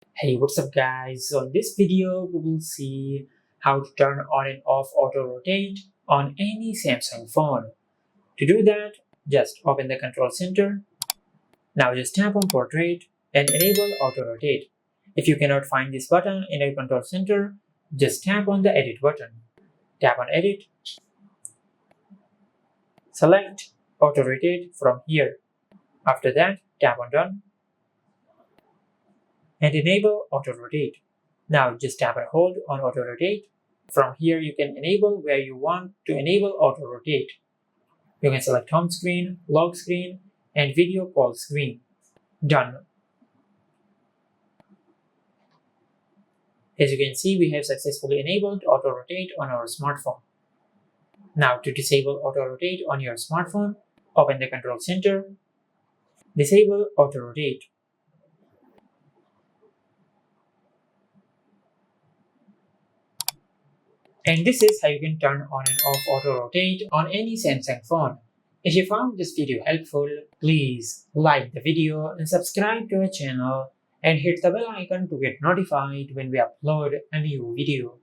Hey, what's up guys? So in this video we will see how to turn on and off auto rotate on any Samsung phone. To do that, just open the control center. Now just tap on portrait and enable auto rotate. If you cannot find this button in your control center, just tap on the edit button. Tap on edit, select auto rotate from here. After that, tap on done and enable auto rotate. Now just tap and hold on auto rotate. From here you can enable where you want to enable auto rotate. You can select home screen, lock screen, and video call screen. Done. As you can see, we have successfully enabled auto rotate on our smartphone. Now to disable auto rotate on your smartphone, open the control center, disable auto rotate. And this is how you can turn on and off auto rotate on any Samsung phone. If you found this video helpful, please like the video and subscribe to our channel and hit the bell icon to get notified when we upload a new video.